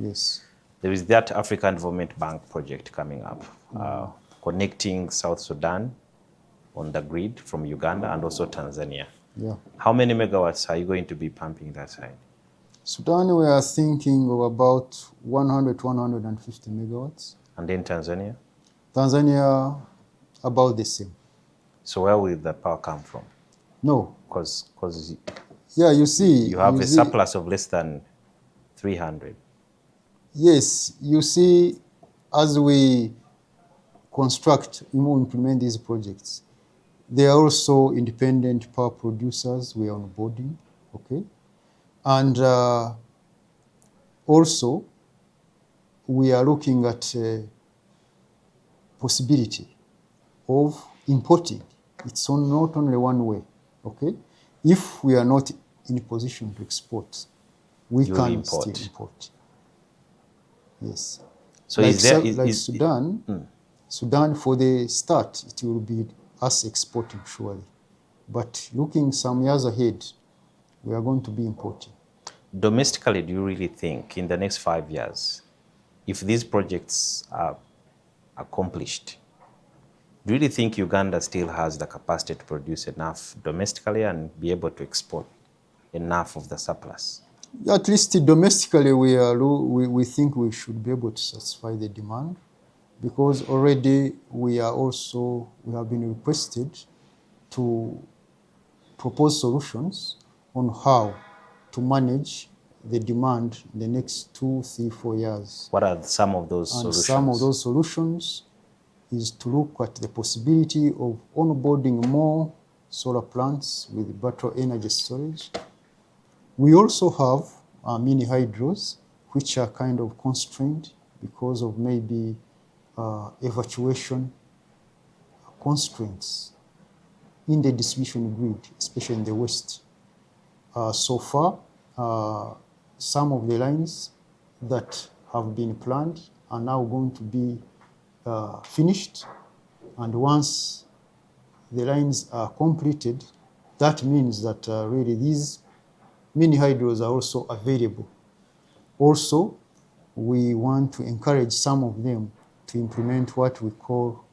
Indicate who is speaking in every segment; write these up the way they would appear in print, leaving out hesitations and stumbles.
Speaker 1: Yes.
Speaker 2: There is that African Development Bank project coming up, connecting South Sudan on the grid from Uganda and also Tanzania.
Speaker 1: Yeah.
Speaker 2: How many megawatts are you going to be pumping that side?
Speaker 1: Sudan, we are thinking of about 100 to 150 megawatts.
Speaker 2: And then Tanzania?
Speaker 1: Tanzania, about the same.
Speaker 2: So where will the power come from?
Speaker 1: No.
Speaker 2: Because
Speaker 1: yeah, you see,
Speaker 2: you have a surplus of less than 300.
Speaker 1: Yes, you see, as we construct, implement these projects, there are also independent power producers we are onboarding, okay? And also, we are looking at possibility of importing. It's not only one way, okay? If we are not in a position to export, we can still import. Yes.
Speaker 2: So
Speaker 1: like
Speaker 2: is
Speaker 1: Sudan, Sudan for the start, it will be us exporting surely. But looking some years ahead, we are going to be importing.
Speaker 2: Domestically, do you really think in the next 5 years, if these projects are accomplished, do you really think Uganda still has the capacity to produce enough domestically and be able to export enough of the surplus?
Speaker 1: At least domestically, we think we should be able to satisfy the demand, because already we have been requested to propose solutions on how to manage the demand in the next 2, 3, 4 years.
Speaker 2: What are some of those solutions?
Speaker 1: Some of those solutions is to look at the possibility of onboarding more solar plants with battery energy storage. We also have mini hydros, which are kind of constrained because of maybe evacuation constraints in the distribution grid, especially in the West. So far, some of the lines that have been planned are now going to be finished. And once the lines are completed, that means that really these mini hydros are also available. Also, we want to encourage some of them to implement what we call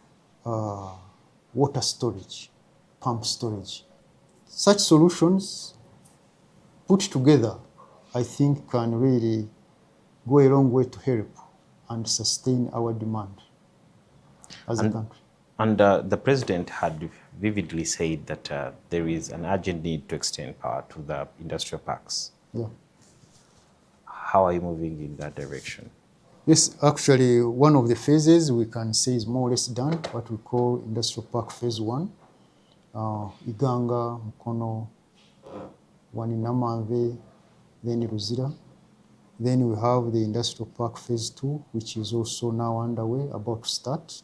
Speaker 1: water storage, pump storage. Such solutions put together, I think, can really go a long way to help and sustain our demand as a country.
Speaker 2: And the president had vividly said that there is an urgent need to extend power to the industrial parks.
Speaker 1: Yeah.
Speaker 2: How are you moving in that direction?
Speaker 1: Yes, actually, one of the phases we can say is more or less done, what we call Industrial Park Phase 1. Iganga, Mukono, Waninamave, then Ruzira. Then we have the Industrial Park Phase 2, which is also now underway, about to start.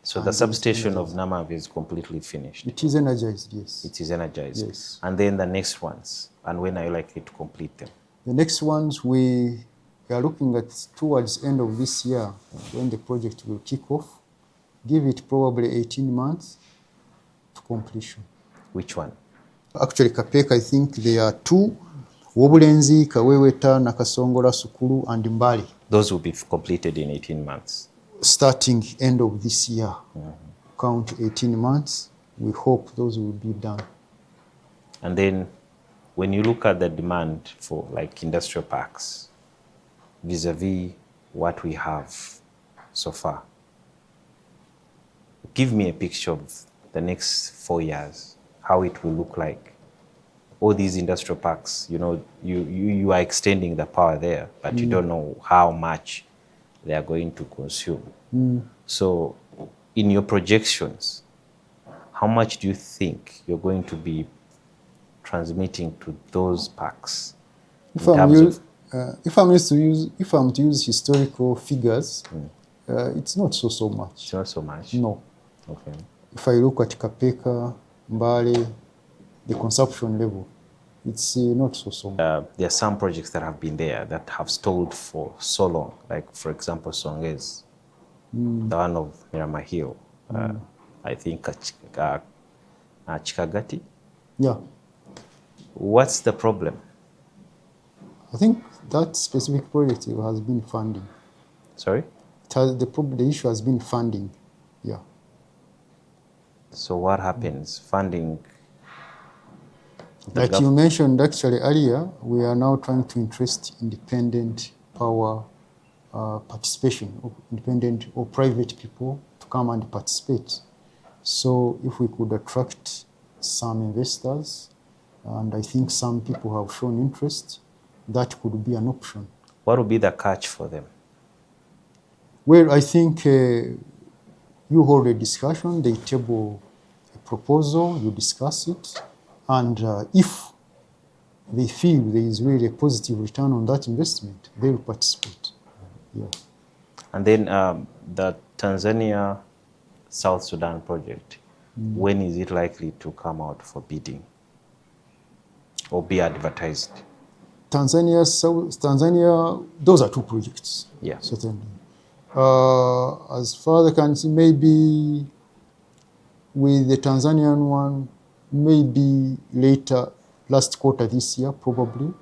Speaker 2: So the substation of Namave is completely finished?
Speaker 1: It is energized, yes.
Speaker 2: It is energized?
Speaker 1: Yes.
Speaker 2: And then the next ones, and when are you likely to complete them?
Speaker 1: The next ones we are looking at towards end of this year, when the project will kick off. Give it probably 18 months to completion.
Speaker 2: Which one?
Speaker 1: Actually, Kapeka, I think there are 2, Wobulenzi, Kaweweta, Nakasongola, Sukuru, and Mbali.
Speaker 2: Those will be completed in 18 months?
Speaker 1: Starting end of this year. Count 18 months. We hope those will be done.
Speaker 2: And then when you look at the demand for like industrial parks, vis-a-vis what we have so far, give me a picture of the next 4 years, how it will look like. All these industrial parks, you know, you are extending the power there, but you don't know how much they are going to consume. So in your projections, how much do you think you're going to be transmitting to those parks?
Speaker 1: If I'm to use historical figures, it's not so much.
Speaker 2: It's not so much?
Speaker 1: No.
Speaker 2: Okay.
Speaker 1: If I look at Kapeka, Mbale, the consumption level, it's not so much.
Speaker 2: There are some projects that have been there that have stalled for so long, like for example Songez, the one of Mirama Hill, I think Chikagati.
Speaker 1: Yeah.
Speaker 2: What's the problem?
Speaker 1: I think That specific project has been funding.
Speaker 2: Sorry?
Speaker 1: The issue has been funding, yeah.
Speaker 2: So what happens? Funding?
Speaker 1: Like you mentioned actually earlier, we are now trying to interest independent power participation, independent or private people to come and participate. So if we could attract some investors, and I think some people have shown interest, that could be an option.
Speaker 2: What would be the catch for them?
Speaker 1: Well, I think you hold a discussion, they table a proposal, you discuss it, and if they feel there is really a positive return on that investment, they will participate. Yeah.
Speaker 2: And then the Tanzania South Sudan project, when is it likely to come out for bidding or be advertised?
Speaker 1: Tanzania, those are two projects.
Speaker 2: Yeah.
Speaker 1: Certainly. As far as I can see, maybe with the Tanzanian one, maybe later, last quarter this year, probably.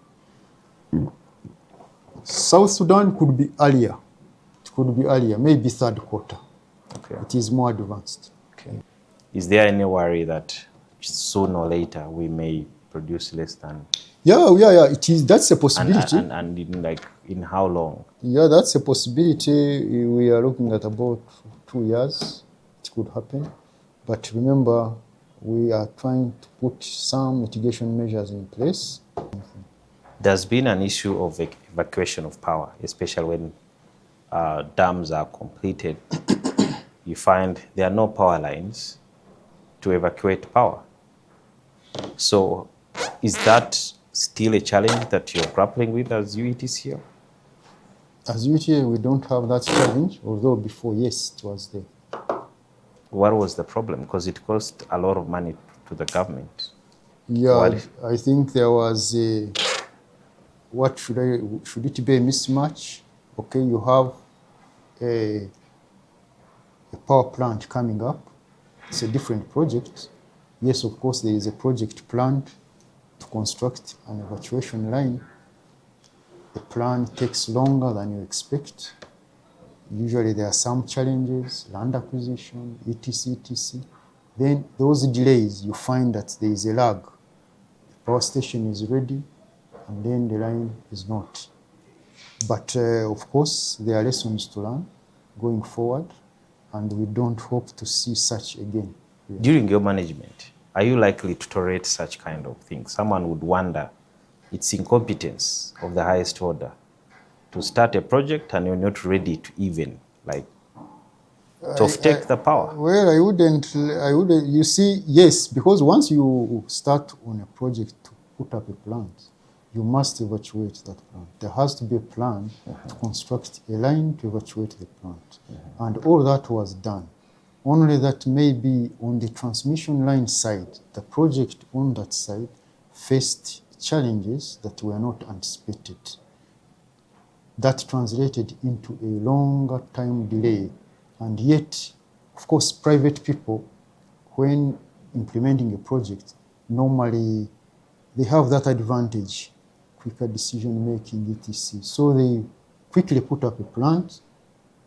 Speaker 1: South Sudan could be earlier. It could be earlier, maybe third quarter.
Speaker 2: Okay.
Speaker 1: It is more advanced.
Speaker 2: Okay. Is there any worry that sooner or later we may produce less than?
Speaker 1: Yeah, it is. That's a possibility.
Speaker 2: And in how long?
Speaker 1: Yeah, that's a possibility. We are looking at about 2 years. It could happen. But remember, we are trying to put some mitigation measures in place.
Speaker 2: There's been an issue of evacuation of power, especially when dams are completed. You find there are no power lines to evacuate power. So is that still a challenge that you're grappling with as UETCL?
Speaker 1: As UETCL, we don't have that challenge, although before, yes, it was there.
Speaker 2: What was the problem? Because it cost a lot of money to the government.
Speaker 1: Yeah, I think there was a, should it be a mismatch? Okay, you have a power plant coming up. It's a different project. Yes, of course, there is a project planned to construct an evacuation line. The plan takes longer than you expect. Usually there are some challenges, land acquisition, etc. Then those delays, you find that there is a lag. The power station is ready, and then the line is not. But of course, there are lessons to learn going forward, and we don't hope to see such again. Yeah.
Speaker 2: During your management, are you likely to tolerate such kind of things? Someone would wonder, it's incompetence of the highest order to start a project and you're not ready to even take the power.
Speaker 1: Well, I wouldn't, you see, yes, because once you start on a project to put up a plant, you must evacuate that plant. There has to be a plan to construct a line to evacuate the plant. And all that was done. Only that maybe on the transmission line side, the project on that side faced challenges that were not anticipated. That translated into a longer time delay. And yet, of course, private people, when implementing a project, normally they have that advantage, quicker decision making, etc. So they quickly put up a plant,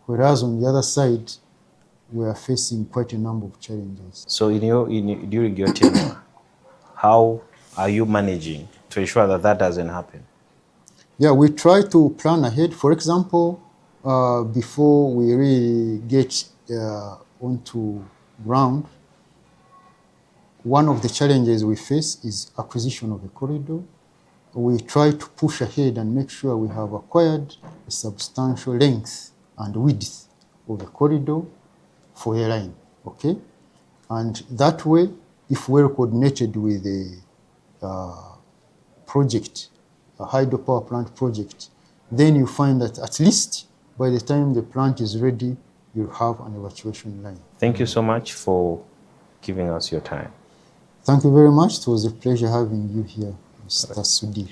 Speaker 1: whereas on the other side, we are facing quite a number of challenges.
Speaker 2: So during your tenure, how are you managing to ensure that that doesn't happen?
Speaker 1: Yeah, we try to plan ahead. For example, before we really get onto ground, one of the challenges we face is acquisition of a corridor. We try to push ahead and make sure we have acquired a substantial length and width of the corridor for a line, okay? And that way, if we're coordinated with a project, a hydropower plant project, then you find that at least by the time the plant is ready, you'll have an evacuation line.
Speaker 2: Thank you so much for giving us your time.
Speaker 1: Thank you very much. It was a pleasure having you here, Mr. Sudhir.